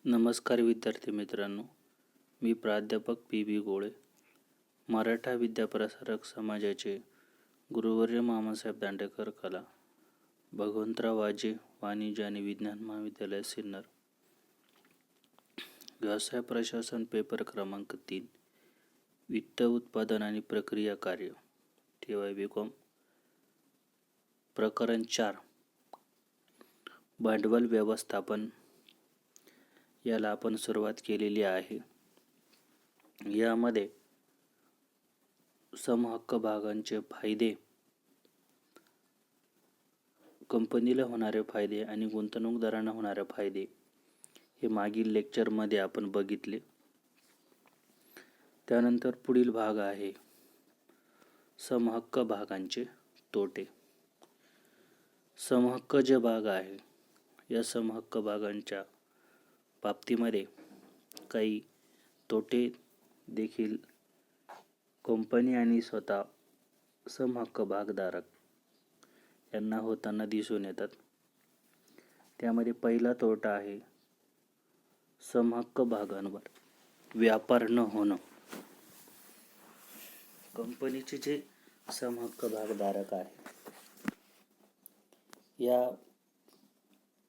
नमस्कार विद्यार्थी मित्रांनो, मी प्राध्यापक पी. गोळे, मराठा विद्याप्रसारक समाजाचे गुरुवर्य मामासाहेब दांडेकर कला, भगवंतराव वाजे वाणिज्य आणि विज्ञान महाविद्यालय सिन्नर. व्यवसाय प्रशासन पेपर क्रमांक 3, वित्त उत्पादन आणि प्रक्रिया कार्य, TY-BCom. प्रकरण 4, भांडवल व्यवस्थापन याला आपण सुरुवात केलेली आहे. यामध्ये समहक्क भागांचे फायदे, कंपनीला होणारे फायदे आणि गुंतवणूकदारांना होणारे फायदे हे मागील लेक्चरमध्ये आपण बघितले. त्यानंतर पुढील भाग आहे समहक्क भागांचे तोटे. समहक्क जे भाग आहे या समहक्क भागांच्या बाबतीमध्ये काही तोटे देखील कंपनी आणि स्वतः समहक्क भागधारक यांना होताना दिसून येतात. त्यामध्ये पहिला तोटा आहे समहक्क भागांवर व्यापार न होणं. कंपनीचे जे समहक्क भागधारक आहेत या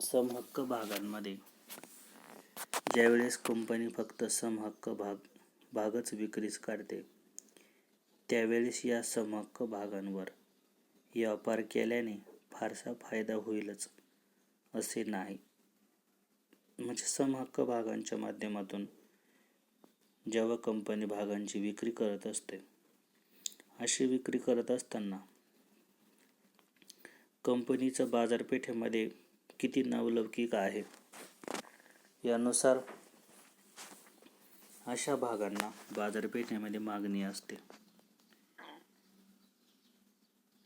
समहक्क भागांमध्ये ज्यावेळेस कंपनी फक्त समहक्क भागच विक्रीस काढते त्यावेळेस या समहक्क भागांवर व्यापार केल्याने फारसा फायदा होईलच असे नाही. म्हणजे समहक्क भागांच्या माध्यमातून जेव्हा कंपनी भागांची विक्री करत असते, अशी विक्री करत असताना कंपनीचं बाजारपेठेमध्ये किती नावलौकिक आहे यानुसार अशा भागांना बाजारपेठेमध्ये मागणी असते.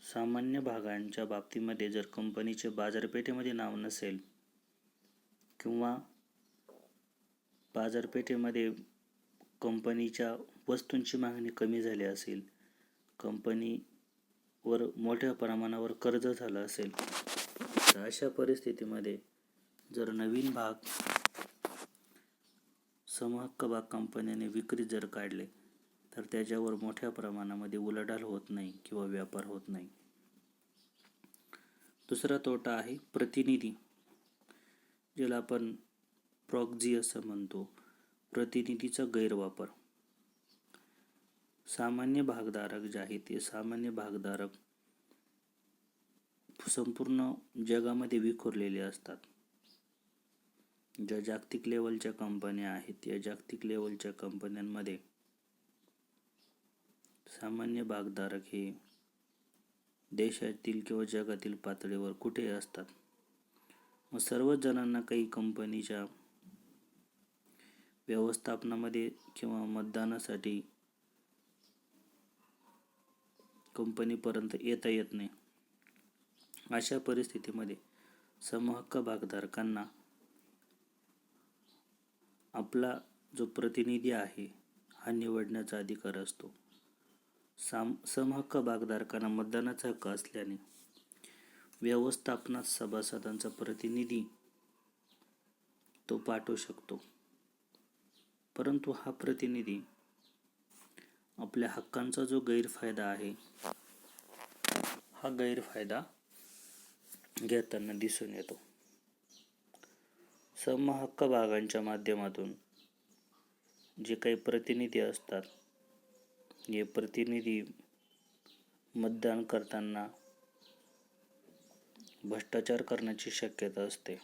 सामान्य भागांच्या बाबतीमध्ये जर कंपनीचे बाजारपेठेमध्ये नाव नसेल किंवा बाजारपेठेमध्ये कंपनीच्या वस्तूंची मागणी कमी झाली असेल, कंपनीवर मोठ्या प्रमाणावर कर्ज झालं असेल, तर अशा परिस्थितीमध्ये जर नवीन भाग समहक्क भाग कंपनीने विक्री जर काढले तर त्याच्यावर मोठ्या प्रमाणामध्ये उलाढाल होत नाही किंवा व्यापार होत नाही. दुसरा तोटा आहे प्रतिनिधी, ज्याला आपण प्रॉक्झी असं म्हणतो, प्रतिनिधीचा गैरवापर. सामान्य भागधारक जे आहेत ते सामान्य भागधारक संपूर्ण जगामध्ये विखुरलेले असतात. ज्या जागतिक लेवलच्या कंपन्या आहेत या जागतिक लेवलच्या कंपन्यांमध्ये सामान्य भागधारक हे देशातील किंवा जगातील पातळीवर कुठे असतात. मग सर्वच जणांना काही कंपनीच्या व्यवस्थापनामध्ये किंवा मतदानासाठी कंपनीपर्यंत येता येत नाही. अशा परिस्थितीमध्ये समहक्क भागधारकांना आपला जो प्रतिनिधी आहे हा निवडण्याचा अधिकार असतो. समहक्क भागधारकांना मतदानाचा हक्क असल्याने व्यवस्थापनात सभासदांचा प्रतिनिधी तो पाठवू शकतो. परंतु हा प्रतिनिधी आपल्या हक्कांचा जो गैरफायदा आहे हा गैरफायदा घेताना दिसून येतो. समहक्क भागांच्या माध्यमातून जे काही प्रतिनिधी असतात हे प्रतिनिधी मतदान करताना भ्रष्टाचार करण्याची शक्यता असते.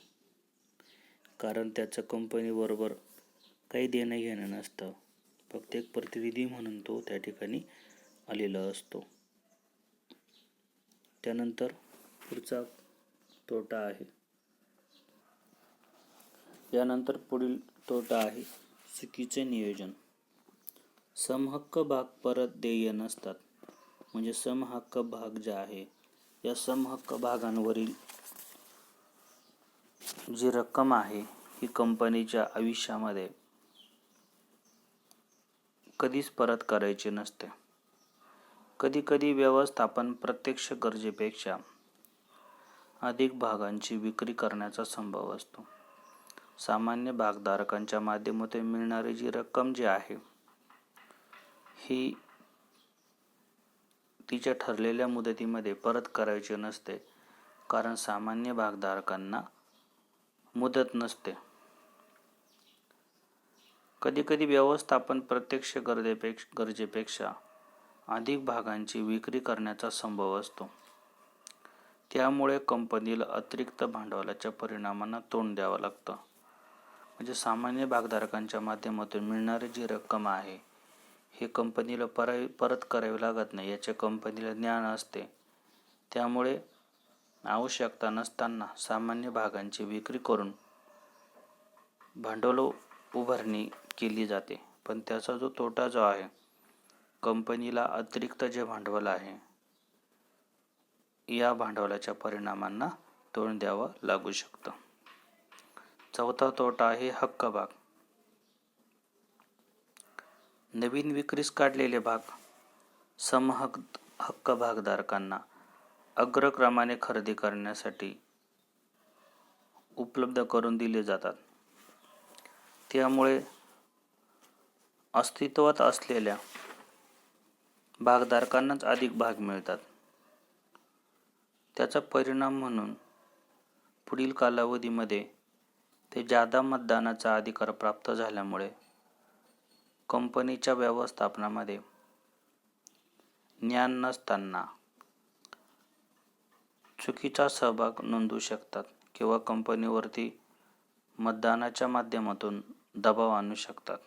कारण त्याचं कंपनीबरोबर काही देणं घेणं नसतं. फक्त एक प्रतिनिधी म्हणून तो त्या ठिकाणी आलेला असतो. त्यानंतर पुढचा तोटा आहे, यानंतर पुढील तोटा आहे चुकीचे नियोजन. समहक्क भाग परत देय नसतात. म्हणजे समहक्क भाग जे आहे या समहक्क भागांवरील जी रक्कम आहे ही कंपनीच्या आयुष्यामध्ये कधीच परत करायची नसते. कधीकधी व्यवस्थापन प्रत्यक्ष गरजेपेक्षा अधिक भागांची विक्री करण्याचा संभव असतो. सामान्य भागधारकांच्या माध्यमातून मिळणारी जी रक्कम जी आहे ही तिच्या ठरलेल्या मुदतीमध्ये परत करायची नसते, कारण सामान्य भागधारकांना मुदत नसते. कधीकधी व्यवस्थापन प्रत्यक्ष गरजेपेक्षा अधिक भागांची विक्री करण्याचा संभव असतो. त्यामुळे कंपनीला अतिरिक्त भांडवलाच्या परिणामांना तोंड द्यावं लागतं. म्हणजे सामान्य भागधारकांच्या माध्यमातून मिळणारी जी रक्कम आहे हे कंपनीला परत करावी लागत नाही, याचे कंपनीला ज्ञान असते. त्यामुळे आवश्यकता नसताना सामान्य भागांची विक्री करून भांडवल उभारणी केली जाते. पण त्याचा जो तोटा जो आहे, कंपनीला अतिरिक्त जे भांडवल आहे या भांडवलाच्या परिणामांना तोंड द्यावं लागू शकतं. चौथा तोटा आहे हक्कभाग. नवीन विक्रीस काढलेले भाग हक्क भागधारकांना अग्रक्रमाने खरेदी करण्यासाठी उपलब्ध करून दिले जातात. त्यामुळे अस्तित्वात असलेल्या भागधारकांनाच अधिक भाग मिळतात. त्याचा परिणाम म्हणून पुढील कालावधीमध्ये ते जादा मतदानाचा अधिकार प्राप्त झाल्यामुळे कंपनीच्या व्यवस्थापनामध्ये ज्ञान नसताना चुकीचा सहभाग नोंदवू शकतात किंवा कंपनीवरती मतदानाच्या माध्यमातून दबाव आणू शकतात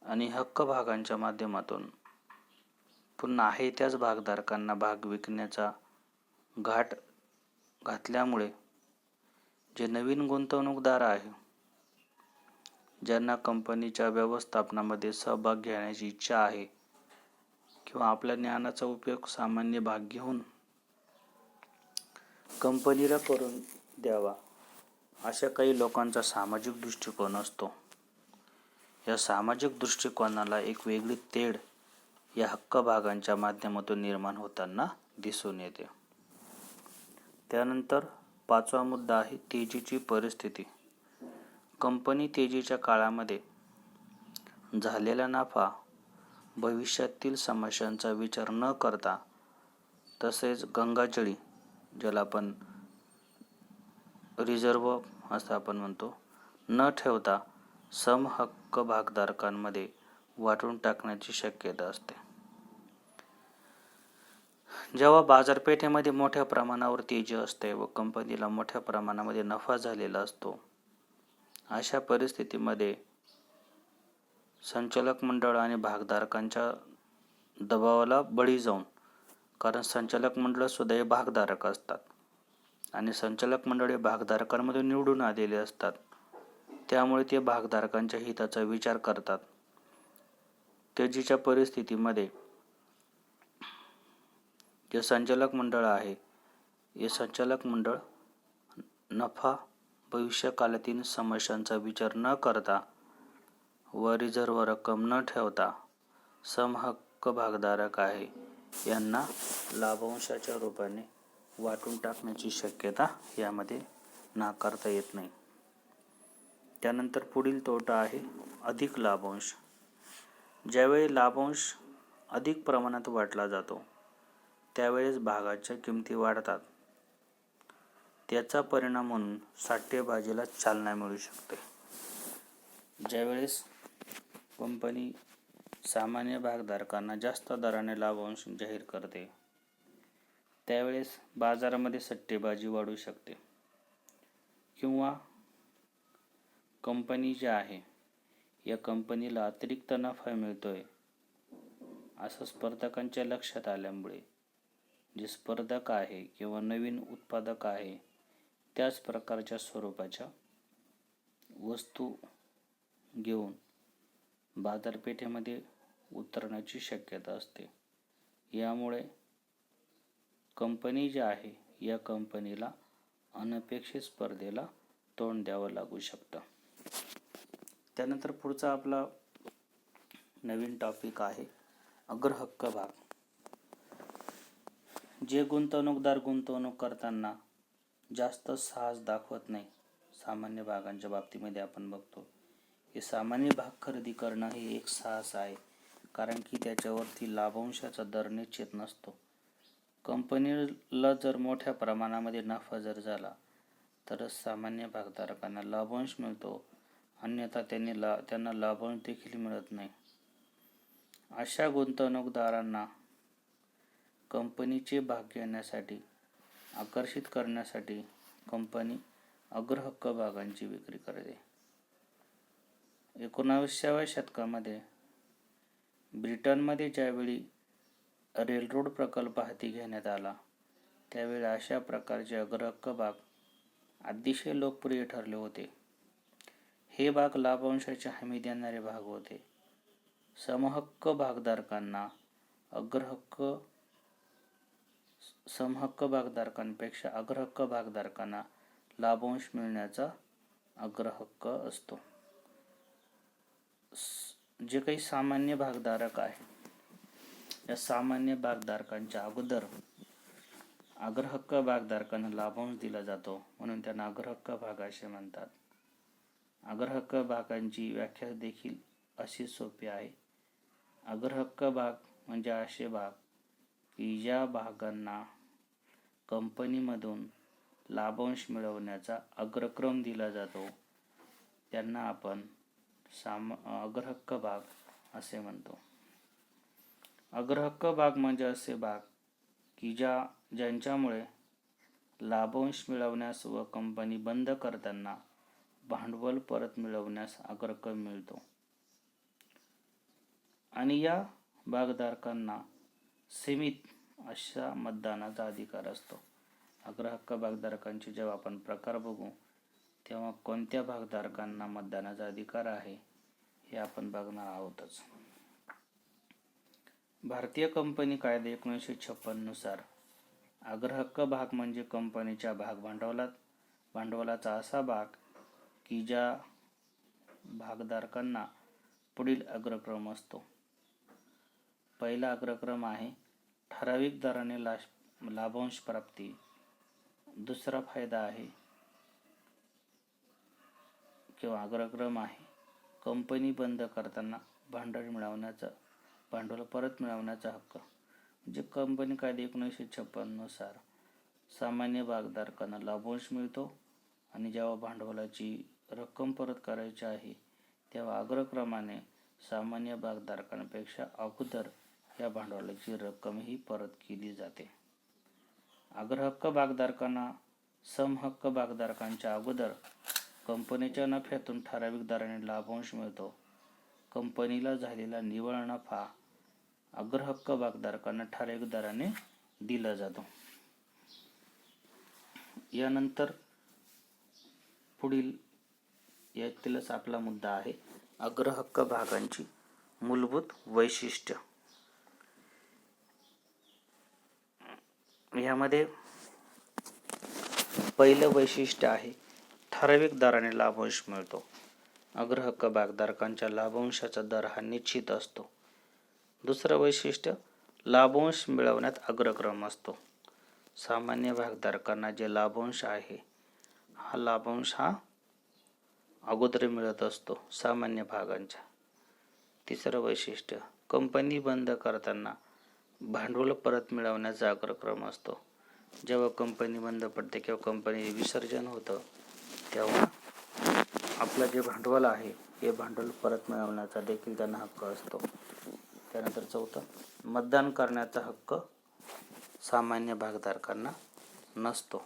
आणि हक्क भागांच्या माध्यमातून पुन्हा आहे त्याच भागधारकांना भाग विकण्याचा घाट घातल्यामुळे जे नवीन गुंतवणूकदार आहे, ज्यांना कंपनीच्या व्यवस्थापनामध्ये सहभाग घेण्याची इच्छा आहे किंवा आपल्या ज्ञानाचा उपयोग सामान्य भाग घेऊन कंपनीला करून द्यावा, अशा काही लोकांचा सामाजिक दृष्टिकोन असतो. या सामाजिक दृष्टिकोनाला एक वेगळी तेढ या हक्क भागांच्या माध्यमातून निर्माण होताना दिसून येते. त्यानंतर पाचवा मुद्दा आहे तेजीची परिस्थिती. कंपनी तेजीच्या काळामध्ये झालेला नफा भविष्यातील समस्यांचा विचार न करता, तसेच गंगाजळी ज्याला आपण रिझर्व असं आपण म्हणतो, न ठेवता समहक्क भागधारकांमध्ये वाटून टाकण्याची शक्यता असते. जेव्हा बाजारपेठेमध्ये मोठ्या प्रमाणावर तेजी असते व कंपनीला मोठ्या प्रमाणामध्ये नफा झालेला असतो, अशा परिस्थितीमध्ये संचालक मंडळ आणि भागधारकांच्या दबावाला बळी जाऊन, कारण संचालक मंडळ सुद्धा हे भागधारक असतात आणि संचालक मंडळ हे भागधारकांमधून निवडून आलेले असतात, त्यामुळे ते भागधारकांच्या हिताचा विचार करतात. तेजीच्या परिस्थितीमध्ये जे संचालक मंडळ आहे, हे संचालक मंडळ नफा भविष्यकालातील समस्यांचा विचार न करता व रिझर्व रक्कम न ठेवता समहक्क भागधारक आहे यांना लाभांशाच्या रूपाने वाटून टाकण्याची शक्यता यामध्ये नाकारता येत नाही. त्यानंतर पुढील तोटा आहे अधिक लाभांश. ज्यावेळी लाभांश अधिक प्रमाणात वाटला जातो त्यावेळेस भागाच्या किमती वाढतात. त्याचा परिणाम म्हणून साठेबाजीला चालना मिळू शकते. ज्यावेळेस कंपनी सामान्य भागधारकांना जास्त दराने लाभांश जाहीर करते त्यावेळेस बाजारामध्ये सट्टेबाजी वाढू शकते किंवा कंपनी जी आहे या कंपनीला अतिरिक्त नफा मिळतोय असं स्पर्धकांच्या लक्षात आल्यामुळे जे स्पर्धक आहे किंवा नवीन उत्पादक आहे त्याच प्रकारच्या स्वरूपाच्या वस्तू घेऊन बाजारपेठेमध्ये उतरण्याची शक्यता असते. यामुळे कंपनी जी आहे या कंपनीला अनपेक्षित स्पर्धेला तोंड द्यावं लागू शकतं. त्यानंतर पुढचा आपला नवीन टॉपिक आहे अग्रहक्क भाग. जे गुंतवणूकदार गुंतवणूक करताना जास्त साहस दाखवत नाही, सामान्य भागांच्या बाबतीमध्ये आपण बघतो की सामान्य भाग खरेदी करणं हे एक साहस आहे, कारण की त्याच्यावरती लाभांशाचा दर निश्चित नसतो. कंपनीला जर मोठ्या प्रमाणामध्ये नफा जर झाला तरच सामान्य भागधारकांना लाभांश मिळतो, अन्यथा त्यांना लाभांश देखील मिळत नाही. अशा गुंतवणूकदारांना कंपनीचे भाग घेण्यासाठी आकर्षित करण्यासाठी कंपनी अग्रहक्क भागांची विक्री करते. 19व्या शतकामध्ये ब्रिटनमध्ये ज्यावेळी रेलरोड प्रकल्प हाती घेण्यात आला त्यावेळी अशा प्रकारचे अग्रहक्क भाग अतिशय लोकप्रिय ठरले होते. हे भाग लाभांशाची हमी देणारे भाग होते. समहक्क भागधारकांना समहक्क भागधारकांपेक्षा अग्रहक्क भागधारकांना लाभांश मिळण्याचा अग्रहक्क असतो. जे काही सामान्य भागधारक आहेत या सामान्य भागधारकांच्या अगोदर अग्रहक्क भागधारकांना लाभांश दिला जातो, म्हणून त्यांना अग्रहक्क भाग असे म्हणतात. अग्रहक्क भागांची व्याख्या देखील अशी सोपी आहे. अग्रहक्क भाग म्हणजे असे भाग की ज्या भागांना कंपनीमधून लाभांश मिळवण्याचा अग्रक्रम दिला जातो त्यांना आपण अग्रहक्क भाग असे म्हणतो. अग्रहक्क भाग म्हणजे असे भाग की ज्यांच्यामुळे लाभांश मिळवण्यास व कंपनी बंद करताना भांडवल परत मिळवण्यास अग्रक्रम मिळतो आणि या भागधारकांना सीमित अशा मतदानाचा अधिकार असतो. अग्रहक्क भागधारकांचे जेव्हा आपण प्रकार बघू तेव्हा कोणत्या भागधारकांना मतदानाचा अधिकार आहे हे आपण बघणार आहोतच. भारतीय कंपनी कायदा 1956 नुसार अग्रहक्क भाग म्हणजे कंपनीच्या भागभांडवलाचा असा भाग की ज्या भागधारकांना पुढील अग्रक्रम असतो. पहिला अग्रक्रम आहे ठराविक दराने लाभांश प्राप्ती. दुसरा फायदा आहे किंवा अग्रक्रम आहे कंपनी बंद करताना भांडवल परत मिळवण्याचा हक्क. म्हणजे कंपनी कायदा 1956 नुसार सामान्य भागधारकांना लाभांश मिळतो आणि जेव्हा भांडवलाची रक्कम परत करायची आहे तेव्हा अग्रक्रमाने सामान्य भागधारकांपेक्षा अगोदर या भांडवलाची रक्कमही परत केली जाते. अग्रहक्क भागधारकांना समहक्क भागधारकांच्या अगोदर कंपनीच्या नफ्यातून ठराविक दराने लाभांश मिळतो. कंपनीला झालेला निव्वळ नफा अग्रहक्क भागधारकांना ठराविक दराने दिला जातो. यानंतर पुढील यातीलच आपला मुद्दा आहे अग्रहक्क भागांची मूलभूत वैशिष्ट्य. यामध्ये पहिलं वैशिष्ट्य आहे ठराविक दराने लाभांश मिळतो. अग्रहक्क भागधारकांच्या लाभांशाचा दर हा निश्चित असतो. दुसरं वैशिष्ट्य लाभांश मिळवण्यात अग्रक्रम असतो. सामान्य भागधारकांना जे लाभांश आहे हा लाभांश अगोदर मिळत असतो सामान्य भागांच्या. तिसरं वैशिष्ट्य कंपनी बंद करताना भांडवल परत मिळवण्याचा अग्रक्रम असतो. जेव्हा कंपनी बंद पडते किंवा कंपनी विसर्जन होतं तेव्हा आपलं जे भांडवल आहे हे भांडवल परत मिळवण्याचा देखील त्यांना हक्क असतो. त्यानंतर चौथं मतदान करण्याचा हक्क सामान्य भागधारकांना नसतो.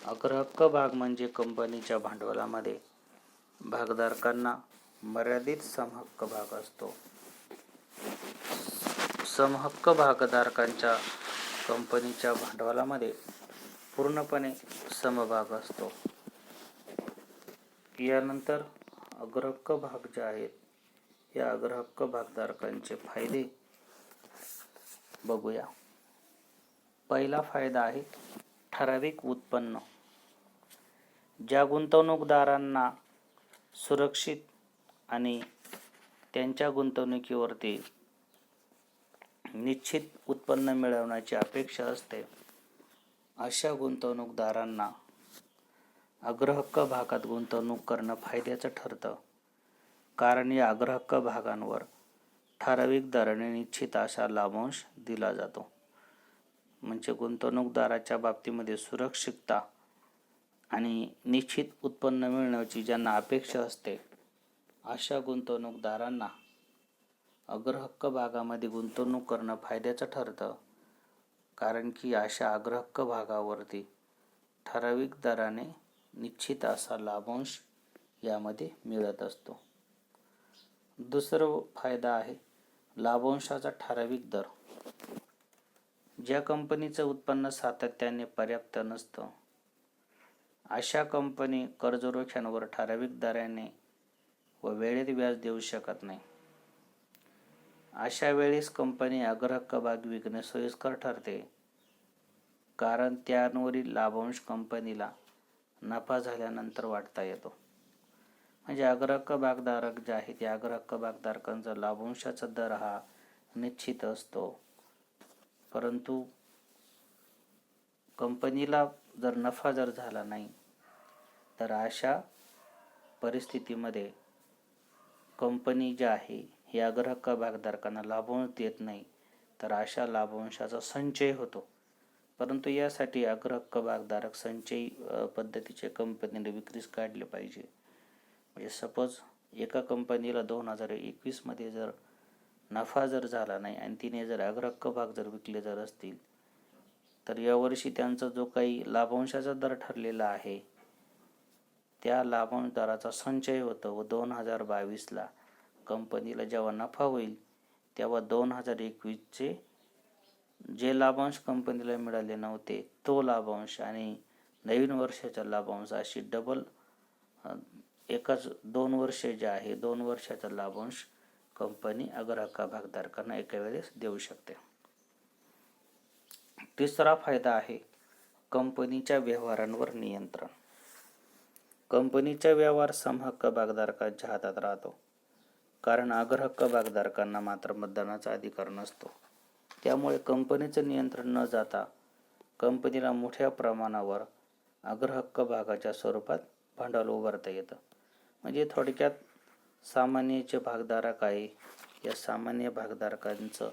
अग्रहक्क भाग म्हणजे कंपनीच्या भांडवलामध्ये भागधारकांना मर्यादित समहक्क भाग असतो. समहक्क भागधारकांच्या कंपनीच्या भांडवलामध्ये पूर्णपणे समभाग असतो. यानंतर अग्रहक्क भाग जे आहेत या अग्रहक्क भागधारकांचे फायदे बघूया. पहिला फायदा आहे ठराविक उत्पन्न. ज्या गुंतवणूकदारांना सुरक्षित आणि त्यांच्या गुंतवणुकीवरती निश्चित उत्पन्न मिळवण्याची अपेक्षा असते अशा गुंतवणूकदारांना अग्रहक्क भागात गुंतवणूक करणं फायद्याचं ठरतं, कारण या अग्रहक्क भागांवर ठराविक दराने निश्चित असा लाभांश दिला जातो. म्हणजे गुंतवणूकदाराच्या बाबतीमध्ये सुरक्षितता आणि निश्चित उत्पन्न मिळण्याची ज्यांना अपेक्षा असते अशा गुंतवणूकदारांना अग्रहक्क भागामध्ये गुंतवणूक करणं फायद्याचं ठरतं, कारण की अशा अग्रहक्क भागावरती ठराविक दराने निश्चित असा लाभांश यामध्ये मिळत असतो. दुसरा फायदा आहे लाभांशाचा ठराविक दर. ज्या कंपनीचं उत्पन्न सातत्याने पर्याप्त नसतं अशा कंपनी कर्जरोख्यांवर ठराविक दराने व वेळेत व्याज देऊ शकत नाही. अशा वेळेस कंपनी अग्रहक्क भाग विकणे सोयीस्कर ठरते, कारण त्यांवरील लाभांश कंपनीला नफा झाल्यानंतर वाटता येतो. म्हणजे अग्रहक्क भागधारक जे आहेत त्या अग्रहक्क भागधारकांचा लाभांशाचा दर हा निश्चित असतो, परंतु कंपनीला जर नफा झाला नाही तर अशा परिस्थितीमध्ये कंपनी जी आहे ही अग्रहक्क भागधारकांना लाभांश देत नाही, तर अशा लाभांशाचा संचय होतो. परंतु यासाठी अग्रहक्क भागधारक संचयी पद्धतीचे कंपनीने विक्रीस काढले पाहिजे. म्हणजे सपोज एका कंपनीला 2021 मध्ये जर नफा झाला नाही आणि तिने जर अग्रहक्क भाग विकले असतील, तर यावर्षी त्यांचा जो काही लाभांशाचा दर ठरलेला आहे त्या लाभांश दराचा संचय होतो व 2022ला कंपनीला जेव्हा नफा होईल तेव्हा 2021चे जे लाभांश कंपनीला मिळाले नव्हते तो लाभांश आणि नवीन वर्षाचा लाभांश अशी डबल एकाच 2 वर्षे जे आहे 2 वर्षाचा लाभांश कंपनी अग्रहक्क भागधारकांना एका वेळेस देऊ शकते. तिसरा फायदा आहे कंपनीच्या व्यवहारांवर नियंत्रण. कंपनीचा व्यवहार समहक्क भागधारकांच्या हातात राहतो, कारण अग्रहक्क भागधारकांना मात्र मतदानाचा अधिकार नसतो. त्यामुळे कंपनीचं नियंत्रण न जाता कंपनीला मोठ्या प्रमाणावर अग्रहक्क भागाच्या स्वरूपात भांडवल उभारता येतं. म्हणजे थोडक्यात सामान्य जे भागधारक आहे या सामान्य भागधारकांचं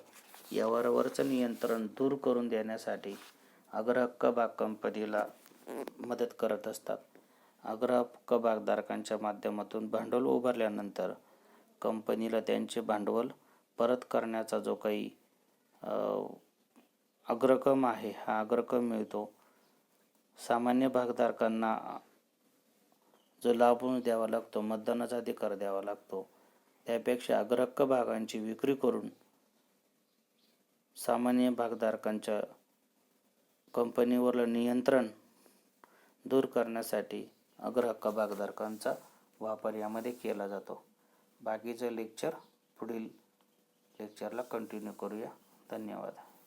व्यवहारावरचं नियंत्रण दूर करून देण्यासाठी अग्रहक्क भाग कंपनीला मदत करत असतात. अग्रहक्क भागधारकांच्या माध्यमातून भांडवल उभारल्यानंतर कंपनीला त्यांचे भांडवल परत करण्याचा जो काही अग्रक्रम आहे हा अग्रक्रम मिळतो. सामान्य भागधारकांना जो लाभांश द्यावा लागतो, मतदानाचा अधिकार द्यावा लागतो, त्यापेक्षा अग्रहक्क भागांची विक्री करून सामान्य भागधारकांच्या कंपनीवरलं नियंत्रण दूर करण्यासाठी अग्रहक्क भागधारकांचा वापर यामध्ये केला जातो. बाकीचं लेक्चर पुढील लेक्चरला कंटिन्यू करूया. धन्यवाद.